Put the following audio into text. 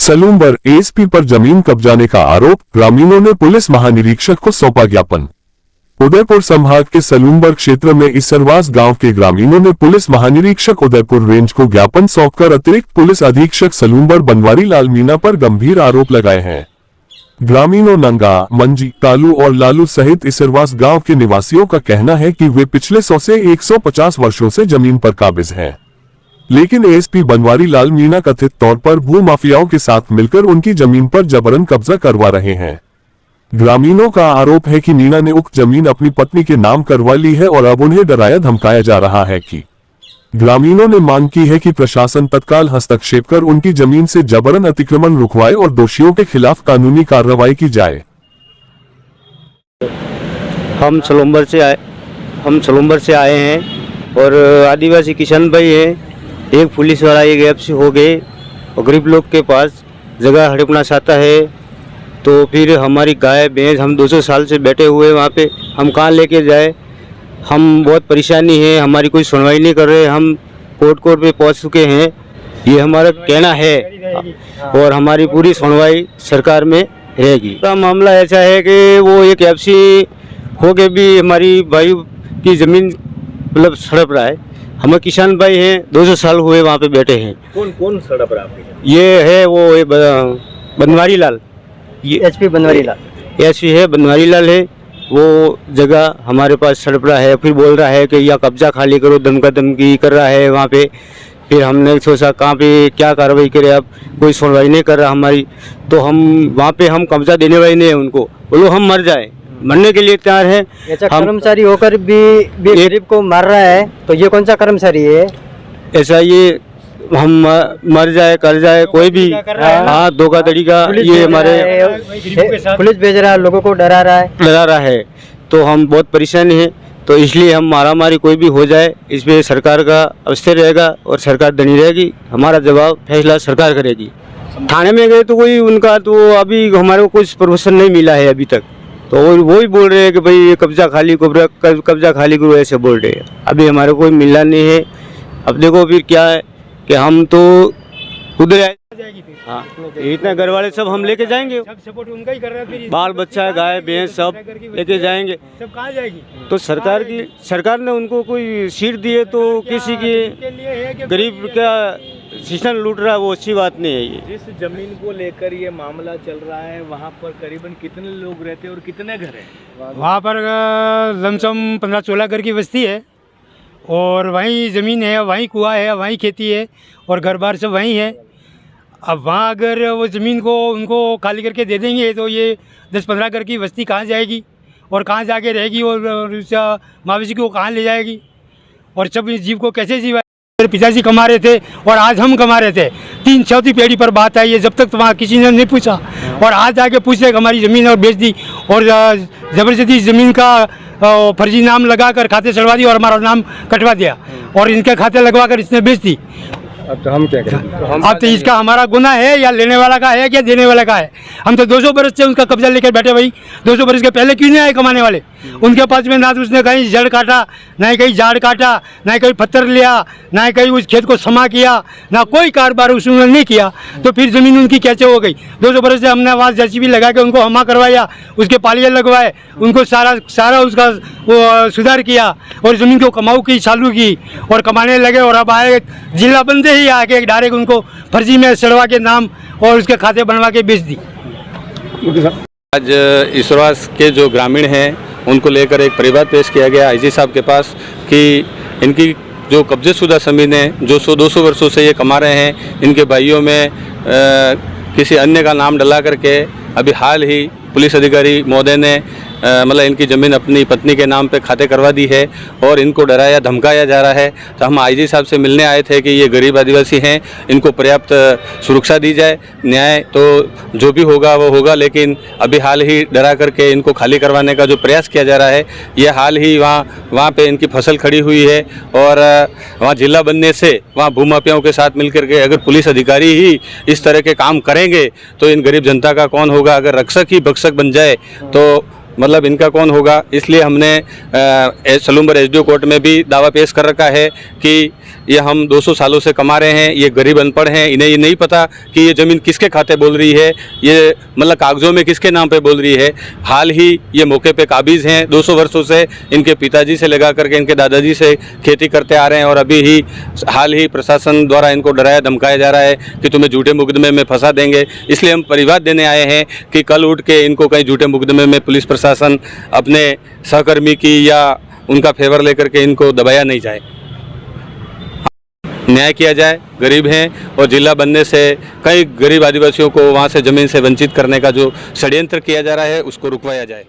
Salumber ASP पर जमीन कब्जाने का आरोप, ग्रामीणों ने पुलिस महानिरीक्षक को सौंपा ज्ञापन। उदयपुर संभाग के सलूमबर क्षेत्र में इसरवास गांव के ग्रामीणों ने पुलिस महानिरीक्षक उदयपुर रेंज को ज्ञापन सौंपकर अतिरिक्त पुलिस अधीक्षक सलूमबर बनवारी लाल मीणा पर गंभीर आरोप लगाए हैं। ग्रामीणों नंगा, मंजी, तालू और लालू सहित इसरवास गांव के निवासियों का कहना है कि वे पिछले 100 से 150 वर्षों से जमीन पर काबिज हैं, लेकिन एएसपी बनवारी लाल मीणा कथित तौर पर भू माफियाओं के साथ मिलकर उनकी जमीन पर जबरन कब्जा करवा रहे हैं। ग्रामीणों का आरोप है कि मीणा ने उक्त जमीन अपनी पत्नी के नाम करवा ली है और अब उन्हें डराया धमकाया जा रहा है कि ग्रामीणों ने मांग की है कि प्रशासन तत्काल हस्तक्षेप कर उनकी जमीन से जबरन अतिक्रमण रुकवाए और दोषियों के खिलाफ कानूनी कार्रवाई की जाए। हम सलूमबर से आए हैं और आदिवासी किसान भाई हैं। एक पुलिस वाला एक एफसी हो गए और गरीब लोग के पास जगह हड़पना चाहता है, तो फिर हमारी गाय भैंस हम 200 साल से बैठे हुए वहाँ पे, हम कहाँ लेके जाए। हम बहुत परेशानी है, हमारी कोई सुनवाई नहीं कर रहे। हम कोर्ट पे पहुँच चुके हैं, ये हमारा कहना है और हमारी पूरी सुनवाई सरकार में रहेगी। तो मामला ऐसा है कि वो एक एफसी हो के भी हमारी भाई की ज़मीन मतलब सड़प रहा है। हम किसान भाई हैं, 200 साल हुए वहाँ पे बैठे हैं। कौन सड़प रहा है? ये है वो बनवारी लाल, ये एसपी बनवारी लाल एसपी है, बनवारी लाल है। वो जगह हमारे पास सड़प रहा है, फिर बोल रहा है कि या कब्जा खाली करो, धमकी कर रहा है वहाँ पे। फिर हमने सोचा कहाँ पे क्या कार्रवाई करें, अब कोई सुनवाई नहीं कर रहा हमारी, तो हम वहाँ पे हम कब्जा देने वाले नहीं है उनको। बोलो हम मर जाए, मरने के लिए तैयार है। कर्मचारी होकर भी गरीब को मार रहा है, तो ये कौन सा कर्मचारी है? ऐसा ये हम मर जाए कर जाए कोई भी, हाँ धोखाधड़ी का ये हमारे पुलिस भेज रहा है, लोगों को डरा रहा है। तो हम बहुत परेशान हैं, तो इसलिए हम मारामारी कोई भी हो जाए इस पर सरकार का अवसर रहेगा और सरकार धनी रहेगी। हमारा जवाब फैसला सरकार करेगी। थाने में गए तो कोई उनका तो अभी हमारे को कुछ प्रोविजन नहीं मिला है अभी तक, तो वो ही बोल रहे हैं कि भाई ये कब्जा खाली करो, ऐसे बोल रहे हैं। अभी हमारे कोई मिला नहीं है। अब देखो फिर क्या है कि हम तो उधर आए, हाँ इतना घर वाले सब हम लेके जाएंगे, सब सपोर्ट उनका ही कर रहा है। फिर बाल बच्चा गाय भैंस सब लेके जाएंगे। सब कहाँ जाएगी? तो सरकार ने उनको कोई सीट दी है, तो किसी की गरीब का सिस्टम लूट रहा है, वो अच्छी बात नहीं है। ये जिस जमीन को लेकर ये मामला चल रहा है, वहाँ पर करीबन कितने लोग रहते हैं और कितने घर हैं? वहाँ पर लमसम 15-16 घर की बस्ती है और वहीं ज़मीन है, वहीं कुआं है, वहीं खेती है और घर बार सब वहीं है। अब वहाँ अगर वो ज़मीन को उनको खाली करके दे देंगे तो ये 10-15 घर की बस्ती कहाँ जाएगी और कहाँ जाके रहेगी और मवेशी को कहाँ ले जाएगी और सब इस जीव को कैसे जीवा। मेरे पिताजी कमा रहे थे और आज हम कमा रहे थे। 3 चौथी पीढ़ी पर बात आई है, जब तक वहाँ किसी ने नहीं पूछा और आज आके पूछ रहे हमारी ज़मीन और बेच दी और ज़बरदस्ती ज़मीन का फर्जी नाम लगाकर खाते चढ़वा दी और हमारा नाम कटवा दिया और इनके खाते लगवाकर इसने बेच दी। अब तो हम क्या करें? अब तो इसका हमारा गुनाह है या लेने वाला का है या देने वाला का है? हम तो 200 बरस से उसका कब्जा लेकर बैठे भाई। 200 बरस के पहले क्यों नहीं आए कमाने वाले? उनके पास में ना तो उसने कहीं जड़ काटा, ना कहीं झाड़ काटा, ना कहीं पत्थर लिया, ना कहीं उस खेत को समा किया, ना कोई कारोबार उसने नहीं किया, तो फिर ज़मीन उनकी कैसे हो गई? 200 बरस से हमने आवाज़ जैसी भी लगा के उनको हमा करवाया, उसके पालिया लगवाए, उनको सारा उसका वो सुधार किया और ज़मीन को कमाऊ की चालू की और कमाने लगे। और अब आए जिला बंदे ही आके डायरेक्ट उनको फर्जी में चढ़वा के नाम और उसके खाते बनवा के बेच दी। आज इसरवास के जो ग्रामीण हैं उनको लेकर एक परिवार पेश किया गया आईजी साहब के पास कि इनकी जो कब्जेशुदा ज़मीन है, जो 100-200 वर्षों से ये कमा रहे हैं, इनके भाइयों में किसी अन्य का नाम डला करके अभी हाल ही पुलिस अधिकारी महोदय ने मतलब इनकी ज़मीन अपनी पत्नी के नाम पे खाते करवा दी है और इनको डराया धमकाया जा रहा है। तो हम आईजी साहब से मिलने आए थे कि ये गरीब आदिवासी हैं, इनको पर्याप्त सुरक्षा दी जाए। न्याय तो जो भी होगा वो होगा, लेकिन अभी हाल ही डरा करके इनको खाली करवाने का जो प्रयास किया जा रहा है, ये हाल ही वहाँ पे इनकी फसल खड़ी हुई है और वहाँ जिला बनने से वहाँ भूमाफियाओं के साथ मिल करके अगर पुलिस अधिकारी ही इस तरह के काम करेंगे तो इन गरीब जनता का कौन होगा? अगर रक्षक ही भक्षक बन जाए तो मतलब इनका कौन होगा? इसलिए हमने सलूमबर एसडीओ कोर्ट में भी दावा पेश कर रखा है कि ये हम 200 सालों से कमा रहे हैं, ये गरीब अनपढ़ हैं, इन्हें ये नहीं पता कि ये ज़मीन किसके खाते बोल रही है, ये मतलब कागज़ों में किसके नाम पे बोल रही है। हाल ही ये मौके पे काबिज़ हैं, 200 वर्षों से इनके पिताजी से लगा करके इनके दादाजी से खेती करते आ रहे हैं, और अभी ही हाल ही प्रशासन द्वारा इनको डराया धमकाया जा रहा है कि तुम्हें झूठे मुकदमे में फंसा देंगे। इसलिए हम परिवाद देने आए हैं कि कल उठ के इनको कहीं झूठे मुकदमे में पुलिस प्रशासन अपने सहकर्मी की या उनका फेवर लेकर के इनको दबाया नहीं जाए, न्याय किया जाए। गरीब हैं और जिला बनने से कई गरीब आदिवासियों को वहाँ से ज़मीन से वंचित करने का जो षड्यंत्र किया जा रहा है उसको रुकवाया जाए।